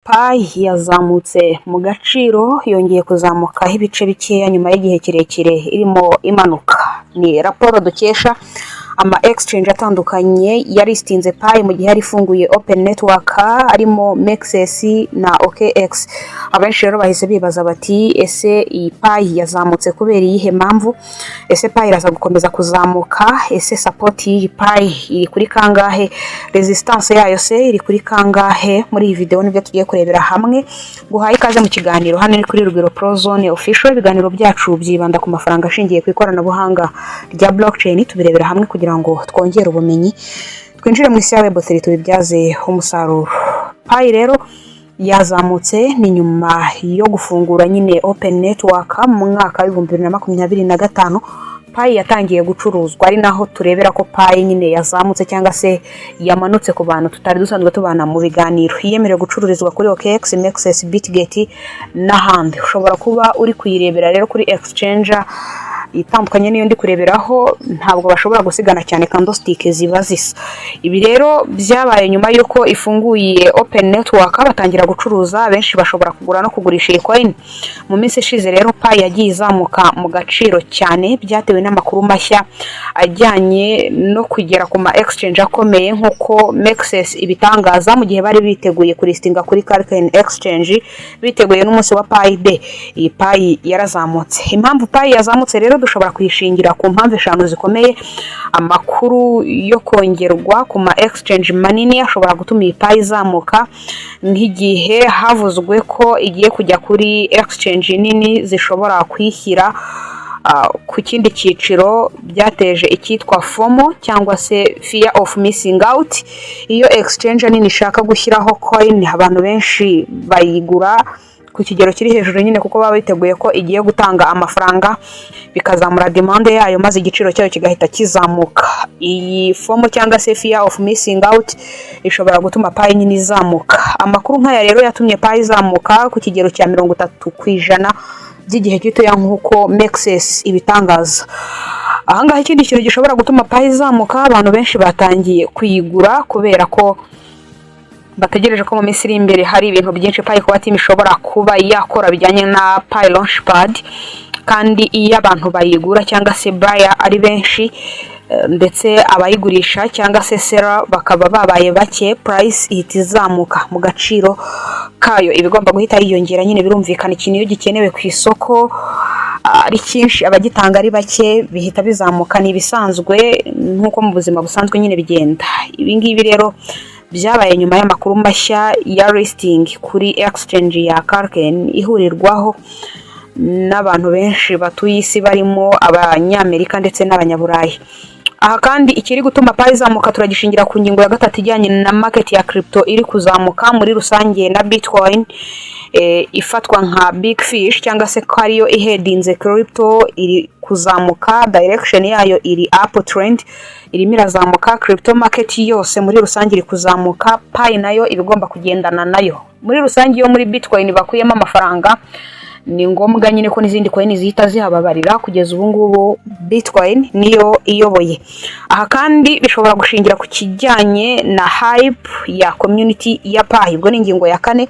Payi yazamutse mu gaciro yongeye kuzamukaho ibice bikeya nyuma y'igihe kirekire irimo imanuka. Ni raporo dukesha ama exchange atandukanye yaristinze Payi mu gihe yari ifunguye open network arimo Mexes na OKX. Abenshi rero bahise bibaza bati ese iyi Payi yazamutse kubera iyihe mpamvu? Ese Payi iraza gukomeza kuzamuka? Ese support y'iyi Payi iri kuri kangahe? Resistance yayo se iri kuri kangahe? Muri iyi video nibyo tugiye kurebera hamwe. Guhaye ikaze mu kiganiro hano ni kuri Rugwiro Pro Zone Official. Ibiganiro byacu byibanda ku mafaranga ashingiye ku ikoranabuhanga rya blockchain, tubirebera hamwe kugira ngo twongere ubumenyi, twinjire mu isi ya Web3 tubibyaze umusaruro. Payi rero yazamutse ni nyuma yo gufungura nyine open network mu mwaka wa 2025. Payi yatangiye gucuruzwa, ari naho turebera ko Payi nyine yazamutse cyangwa se yamanutse ku bantu tutari dusanzwe tubana mu biganiro. Yemerewe gucururizwa kuri OKX, Mexes, Bitget n'ahandi. Ushobora kuba uri kuyirebera rero kuri exchange itandukanye niyo ndi kureberaho, ntabwo bashobora gusigana cyane candlestick ziba zisa. Ibi rero byabaye nyuma yuko ifunguye open network batangira gucuruza, benshi bashobora kugura no kugurisha iyi coin. Mu minsi ishize rero Payi yagiye izamuka mu gaciro cyane, byatewe n'amakuru mashya ajyanye no kugera ku ma exchange akomeye nkuko Mexes ibitangaza, mu gihe bari biteguye kulistinga kuri Kraken exchange biteguye n'umunsi wa Payi Day. Iyi Payi yarazamutse. Impamvu Payi yazamutse rero dushobora kuyishingira ku mpamvu eshanu zikomeye. Amakuru yo kongerwa ku ma exchange manini ashobora gutuma iyi Payi izamuka, nk'igihe havuzwe ko igiye kujya kuri exchange nini zishobora kwishyira ku kindi cyiciro, byateje icyitwa FOMO cyangwa se fear of missing out. Iyo exchange nini ishaka gushyiraho coin, abantu benshi bayigura ku kigero kiri hejuru nyine kuko baba biteguye ko igiye gutanga amafaranga, bikazamura demand yayo maze igiciro cyayo kigahita kizamuka. Iyi FOMO cyangwa se fear of missing out ishobora gutuma Payi nyine izamuka. Amakuru nk'aya rero yatumye Payi izamuka ku kigero cya 30% by'igihe gitoya nk'uko Mexes ibitangaza. Ahangaha ikindi kintu gishobora gutuma Payi izamuka, abantu benshi batangiye kuyigura kubera ko bategereje ko mu minsi iri imbere hari ibintu byinshi Payi kuba team ishobora kuba yakora bijyanye na Payi Launchpad, kandi iyo abantu bayigura cyangwa se buyer ari benshi ndetse abayigurisha cyangwa se seller bakaba babaye bake, price ihita izamuka mu gaciro kayo, ibigomba guhita yiyongera. Nyine birumvikana ikintu iyo gikenewe ku isoko ari cyinshi abagitanga ari bake bihita bizamuka, ni bisanzwe nkuko mu buzima busanzwe nyine bigenda. Ibi ngibi rero byabaye nyuma y'amakuru mashya ya listing kuri exchange ya Kraken ihurirwaho n'abantu benshi batuye isi barimo abanyamerika ndetse n'abanyaburayi. Aha kandi ikiri gutuma Payi izamuka turagishingira ku ngingo ya gatatu ijyanye na market ya crypto iri kuzamuka muri rusange, na Bitcoin ifatwa nka big fish cyangwa se ko ariyo ihedinze crypto iri kuzamuka, direction yayo iri up trend, irimo irazamuka. Crypto market yose muri rusange iri kuzamuka, Payi nayo ibigomba kugendana nayo. Muri rusange yo muri Bitcoin bakuyemo amafaranga, ni ngombwa nyine ko n'izindi coin zihita zihababarira. Kugeza ubu ngubu Bitcoin niyo iyoboye. Aha kandi bishobora gushingira ku kijyanye na hype ya community ya Payi. Ubwo ni ingingo ya 4.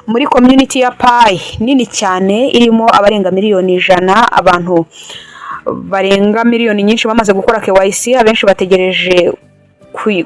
Muri community ya Payi nini cyane irimo abarenga miliyoni 100, abantu barenga miliyoni nyinshi bamaze gukora KYC, abenshi bategereje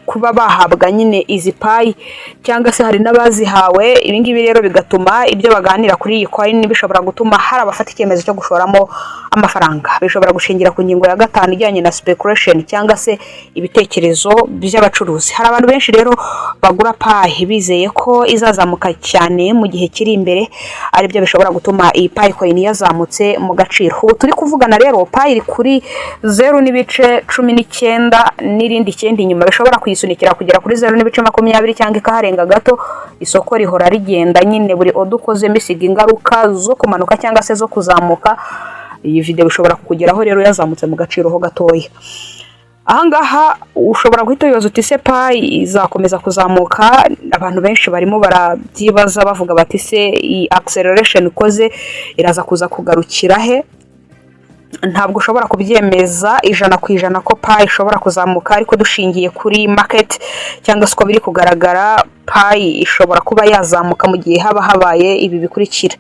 kuba bahabwa nyine izi Payi cyangwa se hari n'abazihawe. Ibi ngibi rero bigatuma ibyo baganira kuri iyi coin bishobora gutuma hari abafata icyemezo cyo gushoramo amafaranga. Bishobora gushingira ku ngingo ya 5 ijyanye na speculation cyangwa se ibitekerezo by'abacuruzi. Hari abantu benshi rero bagura Payi bizeye ko izazamuka cyane mu gihe kiri imbere, ari byo bishobora gutuma iyi Payi coin yazamutse mu gaciro. Ubu turi kuvugana rero Payi iri kuri 0.19 n'irindi 9 nyuma bishobora kuyisunikira kugera kuri 0.20 cyangwa ikaharenga gato. Isoko rihora rigenda nyine, buri odukoze misiga ingaruka zo kumanuka cyangwa se zo kuzamuka. Iyi video bishobora kukugeraho rero yazamutse mu gaciro ho gatoya. Ahangaha ushobora guhita wibaza uti se Payi izakomeza kuzamuka? Abantu benshi barimo barabyibaza bavuga bati se iyi acceleration ikoze iraza kuza kugarukira he? ntabwo ushobora kubyemeza 100% ko pi ishobora kuzamuka, ariko dushingiye kuri market cyangwa se uko biri kugaragara pi ishobora kuba yazamuka mu gihe haba habaye ibi bikurikira.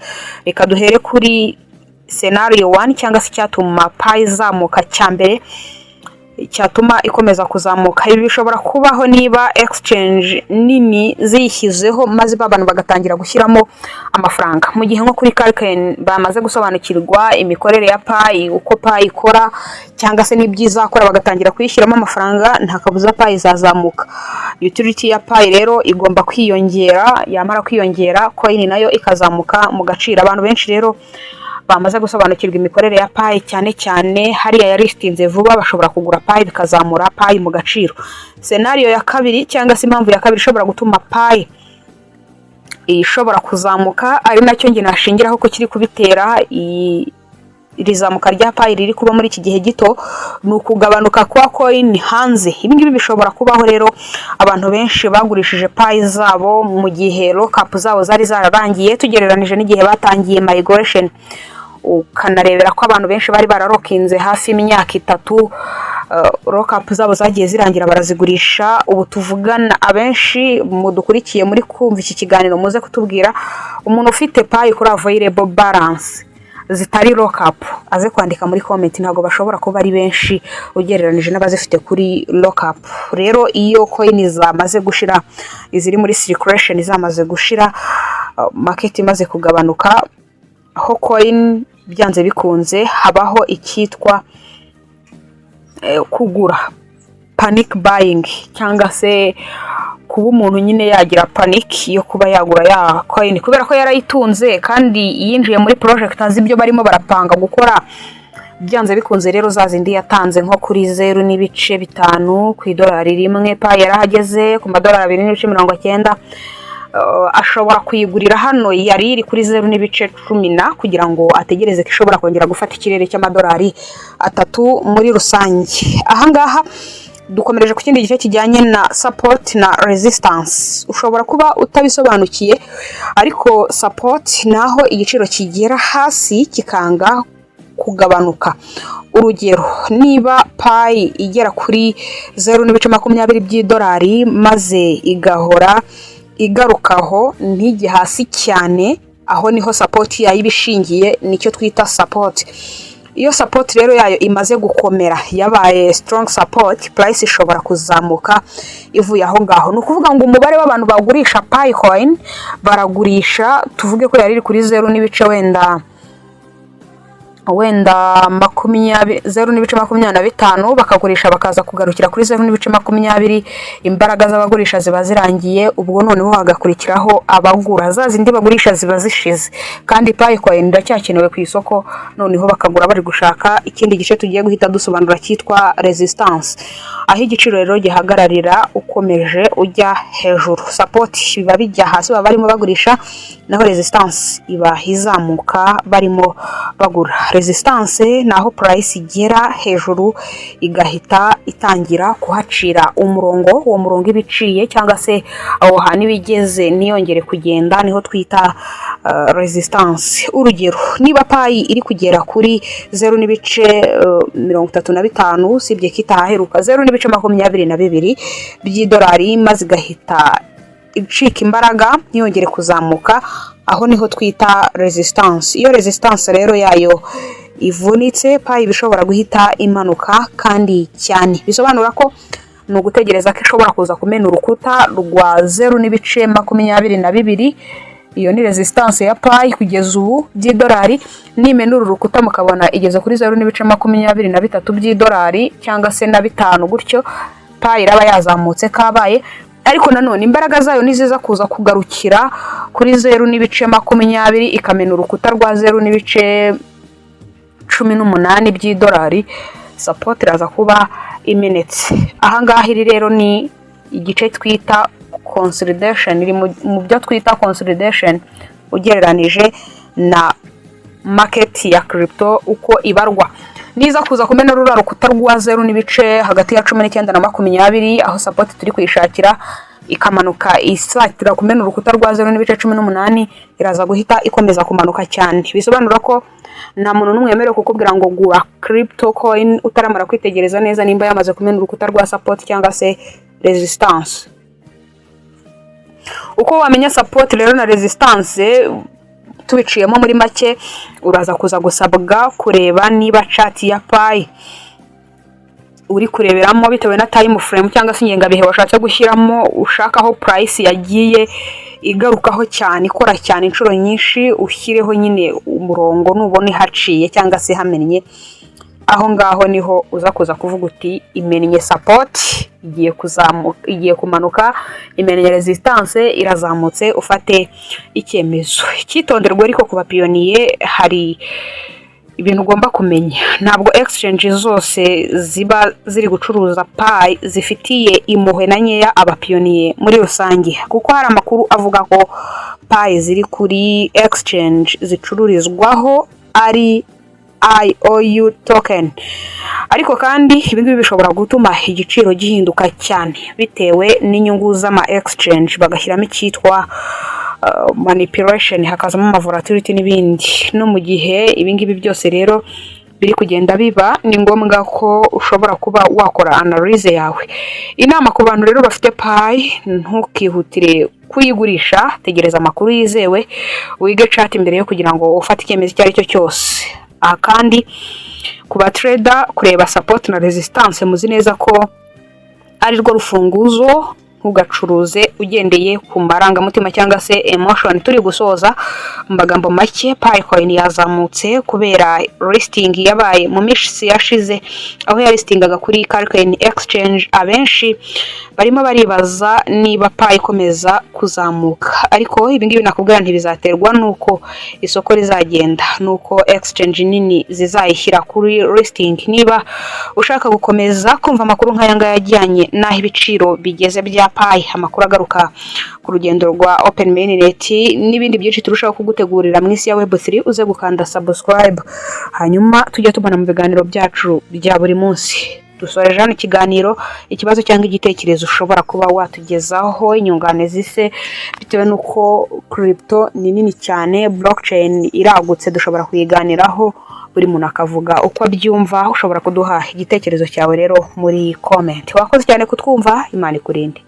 Reka duhere kuri scenario 1 cyangwa se cyatuma pi izamuka. Cyambere cyatuma ikomeza kuzamuka, ibi bishobora kubaho niba exchange nini ziyishyizeho maze abantu bagatangira gushyiramo amafaranga. Mu gihe nko kuri Kraken bamaze gusobanukirwa imikorere ya pi, uko pi ikora cyangwa se n'ibyizakora, bagatangira kuyishyiramo amafaranga, nta kabuza pi izazamuka. Utility ya pi rero igomba kwiyongera, yamara kwiyongera coin nayo ikazamuka mu gaciro. Abantu benshi rero bamaze gusobanukirwa imikorere ya pi, cyane cyane hariya ya listinze vuba, bashobora kugura pi bikazamura pi mu gaciro. Scenario ya kabiri cyangwa se impamvu ya kabiri ishobora gutuma pi ishobora kuzamuka, ari nacyo nge nashingiraho ko kiri kubitera irizamuka rya pi riri kuba muri iki gihe gito, ni ukugabanuka kwa coin hanze. Ibi ngibi bishobora kubaho rero abantu benshi bagurishije pi zabo mu gihe lockup zabo zari zararangiye, tugereranije n'igihe batangiye migration. Ukanarebera ko abantu benshi bari bararokinze hafi imyaka 3, lockup zabo zagiye zirangira barazigurisha. Ubu tuvugana abenshi mudukurikiye muri kumva iki kiganiro muze kutubwira umuntu ufite pi kuri available balance zitari lockup aze kwandika muri comment. Ntago bashobora kuba ari benshi ugereranije n'abazifite kuri lockup. Rero iyo coin zamaze gushira, iziri muri circulation zamaze gushira, market imaze kugabanuka, ho coin byanze bikunze habaho ikitwa kugura, panic buying, cyangwa se kuba umuntu nyine yagira panic yo kuba yagura ya coin kubera ko yarayitunze kandi yinjiye muri project azi ibyo barimo barapanga gukora. Byanze bikunze rero zazindi yatanze nko kuri 0.5 ku idolari rimwe, pi yarahageze ku madolari 2.90, ashobora kuyigurira hano yari iri kuri 0.10 kugira ngo ategereze ko ishobora kongera gufata ikirere cy'amadolari 3 muri rusange. Ahangaha dukomereje ku kindi gice kijyanye na support na resistance. Ushobora kuba utabisobanukiye, ariko support naho igiciro kigera hasi kikanga kugabanuka. Urugero, niba pi igera kuri 0.20 by'idolari maze igahora igarukaho ntijye hasi cyane, aho niho support yayibishingiye, nicyo twita support. Iyo support rero yayo imaze gukomera, yabaye strong support, price ishobora kuzamuka ivuye aho ngaho. No kuvuga ngo umubare w'abantu bagurisha pi coin baragurisha, tuvuge ko yari iri kuri 0.25 bakagurisha bakaza kugarukira kuri 0.20, imbaraga z'abagurisha ziba zirangiye, ubwo noneho hagakurikiraho abagura, zazindi bagurisha ziba zishize, kandi pi coin ndacyakenewe ku isoko, noneho bakagura bari gushaka ikindi gice tugiye guhita dusobanura cyitwa resistance, aho igiciro rero gihagararira ukomeje ujya hejuru. Support biba bijya hasi baba barimo bagurisha, naho resistance iba izamuka barimo bagura. Resistance naho price igera hejuru igahita itangira kuhacira umurongo, uwo murongo ibiciye cyangwa se aho hani bigeze niyongere kugenda, niho twita resistance. Urugero, niba pi iri kugera kuri 0.35 sibye kitaheruka 0.22 by'idolari maze igahita icika imbaraga niyongere kuzamuka, aho niho twita resistance. Iyo resistance rero yayo ivunitse, pi bishobora guhita imanuka kandi cyane, bisobanura ko no gutegereza ko ishobora kuza kumena urukuta rwa 0.22. Iyo ni resistance ya pi kugeza ubu by'idolari. Nimena urukuta mukabona igeze kuri 0.23 by'idolari cyangwa se na 5 gutyo, pi iraba yazamutse kabaye. Ariko nanone imbaraga zayo niziza kuza kugarukira kuri 0.20 ikamena urukuta rwa 0.18 by'idolari, support iraza kuba imenetse. Ahangaha iri rero ni igice twita consolidation, iri mu byo twita consolidation ugereranije na market ya crypto uko ibarwa. Niza kuza kumena rukuta rwa 0 hagati ya 19 na 20, aho support turi kwishakira ikamanuka isatira kumena urukuta rwa 0.18 iraza guhita ikomeza kumanuka cyane. Bisobanura ko nta muntu n'umwe yemerewe kukubwira ngo gura crypto coin utaramara kwitegereza neza nimba yamaze kumena urukuta rwa support cyangwa se resistance. Uko wamenya support rero na resistance tubiciyemo muri make, uraza kuza gusabwa kureba niba chart ya Pi uri kureberamo bitewe na time frame cyangwa se ingengabihe washatse gushyiramo, ushakaho price yagiye igarukaho cyane, ikora cyane inshuro nyinshi, ushyireho nyine umurongo nubone haciye cyangwa se hamennye, aho ngaho niho uza kuza kuvuga uti imennye support igiye kuzamuka, igiye kumanuka, imennye resistance irazamutse, ufate icyemezo. Cyitonderwa ariko ku bapiyoniye hari ibintu ugomba kumenya. Ntabwo exchange zose ziba ziri gucuruza Pi zifitiye impuhwe na nkeya abapiyoniye muri rusange, kuko hari amakuru avuga ko Pi ziri kuri exchange zicururizwaho ari IOU token, ariko kandi ibingibi bishobora gutuma igiciro gihinduka cyane bitewe n'inyungu z'ama exchange, bagashyiramo icyitwa manipulation, hakazamo ama volatility n'ibindi. No mu gihe ibingibi byose rero biri kugenda biba, ni ngombwa ko ushobora kuba wakora analyze yawe. Inama ku bantu rero bafite Pi, ntukihutire kuyigurisha, tegereza amakuru yizewe, wige chart imbere yo kugira ngo ufate icyemezo icyo ari cyo cyose. Aha kandi ku ba trader, kureba support na resistance muzi neza ko ari rwo rufunguzo, ntugacuruze ugendeye ku marangamutima cyangwa se emotion. Turi gusoza mbagambo make, Pi coin yazamutse kubera listing yabaye mu minsi yashize, aho ya listingaga kuri Calcoin exchange. Abenshi barimo baribaza niba Pi ikomeza kuzamuka, ariko ibingibi nakubwira ntibizaterwa nuko isoko rizagenda, nuko exchange nini zizayishyira kuri listing. Niba ushaka gukomeza kumva amakuru nk'aya ngaya ajyanye n'aho ibiciro bigeze bya Pi, amakuru agaruka ku rugendo rwa Open Mainnet n'ibindi byinshi turushaho kugutegurira mu isi ya Web3, uze gukanda subscribe, hanyuma tujya tubana mu biganiro byacu bya buri munsi. Dusoreje hano ikiganiro, ikibazo cyangwa igitekerezo ushobora kuba watugezaho, inyunganizi se bitewe nuko crypto ni nini cyane, blockchain iragutse, dushobora kuyiganiraho, buri muntu akavuga uko abyumva. Ushobora kuduha igitekerezo cyawe rero muri comment. Wakoze cyane kutwumva, Imana ikurinde.